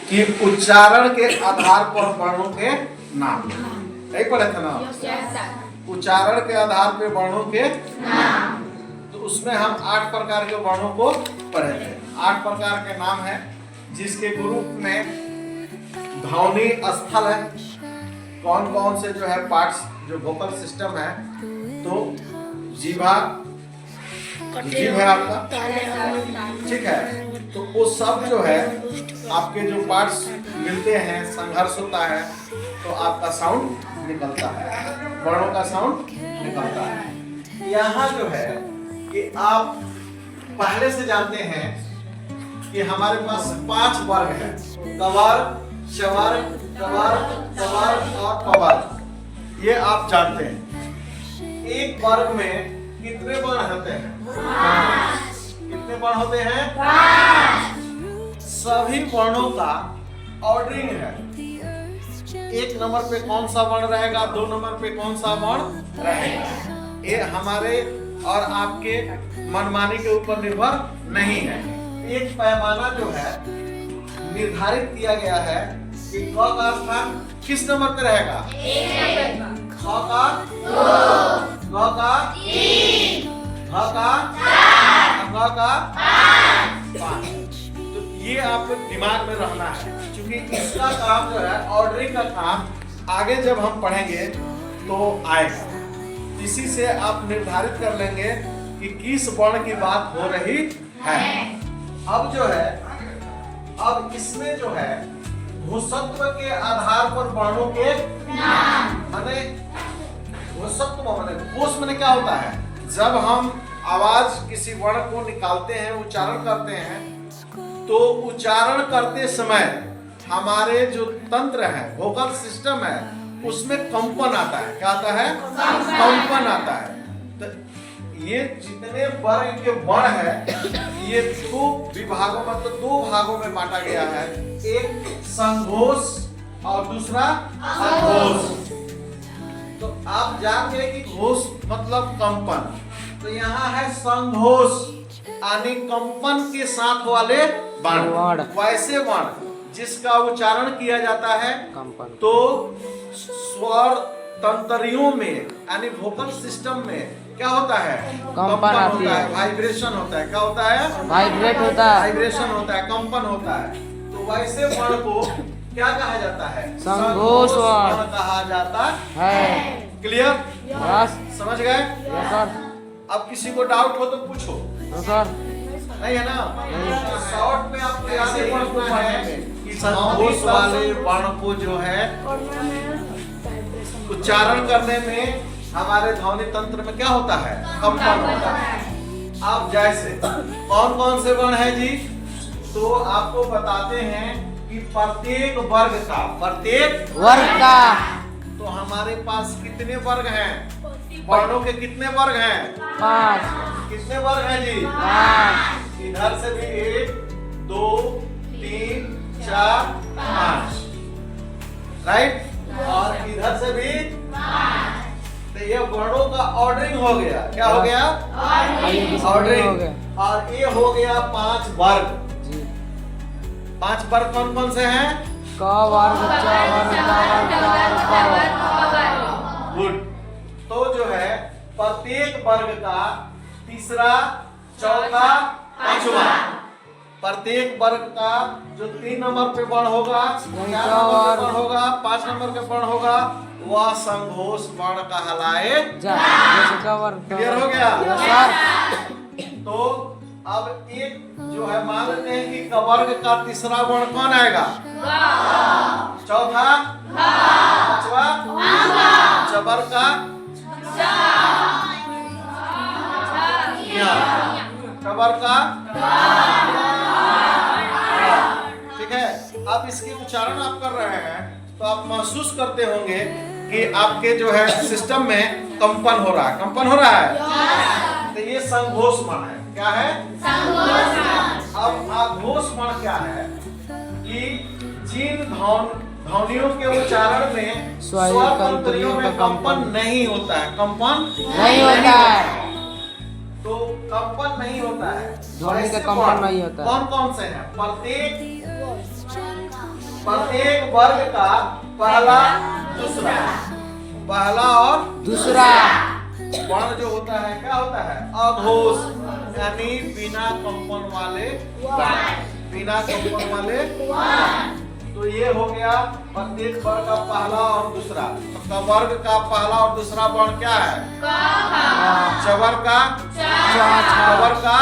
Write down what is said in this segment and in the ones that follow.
कि उच्चारण के आधार पर वर्णों के नाम। यही पढ़े थे ना, उच्चारण के आधार पर वर्णों के नाम। तो उसमें हम 8 प्रकार के वर्णों को पढ़े थे। 8 प्रकार के नाम है, जिसके ग्रुप में ध्वनि स्थल है। कौन कौन से जो है पार्ट्स जो वोकल सिस्टम है, तो जीभ है आपका, ठीक है। तो वो सब जो है आपके जो पार्ट्स मिलते हैं, संघर्ष होता है, तो आपका साउंड निकलता है, वर्णों का साउंड निकलता है। यहाँ जो है कि आप पहले से जानते हैं कि हमारे पास 5 वर्ग है, कवर, शवर, कवर, कवर और पवर। ये आप जानते हैं। एक वर्ग में कितने वर्ण होते हैं? 5। कितने वर्ण होते हैं? 5। सभी वर्णों का ऑर्डरिंग है। 1 नंबर पे कौन सा वर्ण रहेगा, 2 नंबर पे कौन सा वर्ण रहेगा, ये हमारे और आपके मनमानी के ऊपर निर्भर नहीं है। एक पैमाना जो है निर्धारित किया गया है कि क का स्थान किस नंबर पे रहेगा? 1 नंबर। ख का 2, ग का 3, भ का 4, ग का 5। तो ये आपको दिमाग में रहना है, क्योंकि इसका काम जो है ऑर्डरिंग का काम आगे जब हम पढ़ेंगे तो आएगा। इसी से आप निर्धारित कर लेंगे कि किस वर्ण की बात हो रही है। अब जो है, अब इसमें जो है भूसत्व के आधार पर वर्णों के नाम, माने भूसत्व माने भूस माने क्या होता है? जब हम आवाज किसी वर्ण को निकालते हैं, उच्चारण करते हैं, तो उच्चारण करते समय हमारे जो तंत्र है, वोकल सिस्टम है, उसमें कंपन आता है। क्या आता है? कंपन आता है। तो ये जितने वर्ग के वर्ण है, ये 2 विभागों में, तो 2 भागों में बांटा गया है। एक संघोष और दूसरा अघोष। तो आप जान गए कि घोष मतलब कंपन, तो यहाँ है संघोष, यानी कंपन के साथ वाले वर्ण। वैसे वर्ण जिसका उच्चारण किया जाता है तो स्वर तंत्रियों में, यानी वोकल सिस्टम में क्या होता है? कंपन होता है, वाइब्रेशन होता है। क्या होता है? वाइब्रेट होता है, वाइब्रेशन होता है, कंपन होता है। तो वैसे वर्ण को क्या कहा जाता है? संघोष वर्ण कहा जाता है। क्लियर? समझ गए? सर। अब किसी को डाउट हो तो पूछो। सर नहीं है ना? शॉर्ट में आपको याद रखना है कि संघोष वाले वर्ण को जो है उच्चारण करने में हमारे ध्वनि तंत्र में क्या होता है? कंपन होता है। अब जैसे कौन कौन से वर्ण है जी, तो आपको बताते हैं कि प्रत्येक वर्ग का तो हमारे पास कितने वर्ग हैं? वर्णों के कितने वर्ग हैं? 5। कितने वर्ग हैं जी? 5। इधर से भी 1, 2, 3, 4, 5, राइट? और इधर से भी 5। तो ये वर्णों का ऑर्डरिंग हो गया। क्या हो गया? ऑर्डरिंग। और ये हो गया 5 वर्ग। 5 वर्ग कौन कौन से हैं? क वर्ग, च वर्ग, गुड। तो जो है प्रत्येक वर्ग का तीसरा, चौथा, पांचवा, प्रत्येक वर्ग का जो 3 नंबर पे वर्ण होगा, 4 नंबर पे वर्ण होगा, 5 नंबर पे वर्ण होगा, वह संघोष वर्ण कहलाएगा। क्लियर हो गया? तो अब एक जो है मान लेते हैं कि वर्ग का तीसरा वर्ण कौन आएगा? चौथा, पांचवा, चबर का चबर का, ठीक है। अब इसके उच्चारण आप कर रहे हैं तो आप महसूस करते होंगे कि आपके जो है सिस्टम में कंपन हो रहा है। कंपन हो रहा है, तो ये संघोष वर्ण है। क्या है? संघोष वर्ण। अब आघोष वर्ण क्या है? कि जिन ध्वनियों के उच्चारण में स्वर तंत्रियों में कंपन नहीं होता है। कंपन नहीं होता है, तो कंपन नहीं होता है, ध्वनि का कंपन नहीं होता है। कौन कौन से हैं? प्रत्येक, प्रत्येक वर्ग का पहला दूसरा, पहला और दूसरा, वर्ण जो होता है क्या होता है? अघोष, यानी बिना कंपन वाले वर्ण, बिना कंपन वाले। तो ये हो गया प्रत्येक वर्ग का पहला और दूसरा। तो वर्ग का पहला और दूसरा वर्ण क्या है? चवर का, कवर का,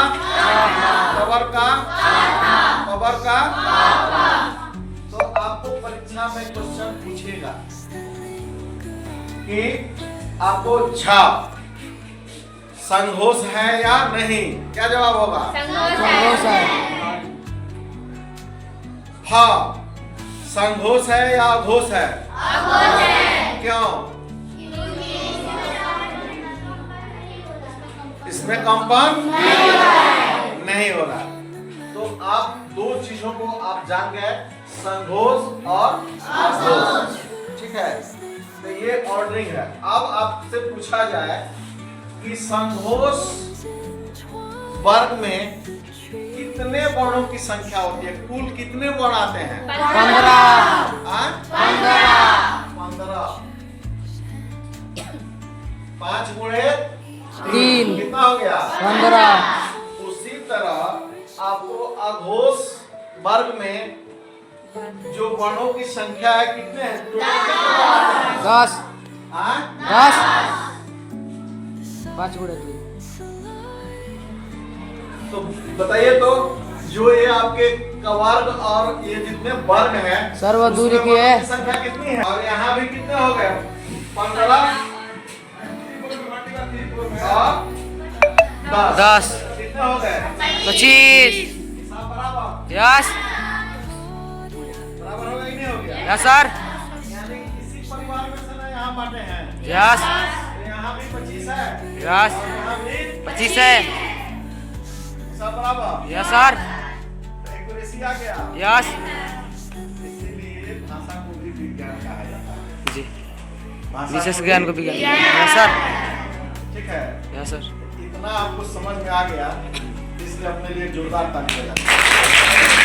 कवर का, कवर का। तो आपको परीक्षा में क्वेश्चन पूछेगा कि आपको झ संघोष है या नहीं, क्या जवाब होगा? संघोष है। फ संघोष है या अघोष है? क्यों? इसमें कंपन नहीं हो रहा। तो आप दो चीजों को आप जान गए, संघोष और अघोष, ठीक है। तो ये ऑर्डरिंग है। अब आपसे पूछा जाए कि संघोष वर्ग में कितने वर्णों की संख्या होती है, कुल कितने वर्ण आते हैं? 15। 5 गुणे 3 कितना हो गया? 15। उसी तरह आपको अघोष वर्ग में जो वर्णों की संख्या है कितने हैं? 10। 10। 5 गुणे 3। तो बताइए, तो जो ये आपके कवर्ग और ये जितने वर्ग हैं सर्वदूर उसमें की वर्गों है। की संख्या कितनी है? और यहाँ भी कितने हो गए? 15 और 10 कितने हो गए? 25। सब बराबर यस बराबर हो गया कि नहीं हो गया? Yes sir. यानी इसी परिवार में से ना यहाँ बांटे हैं। यस तो यहाँ भी 25 है यस और यहाँ भी 25 है। सब बराबर। Yes sir. एक्यूरेसी आ गया। यस इसीलिए भाषा को भी विज्ञान कहा जाता है। जी, भाषा विशेष को ज्ञान को भी- भी यस सर। ठीक है। Yes sir. इतना आपको समझ में आ गया, इसलिए अपने लिए जोरदार ताली बजाएं।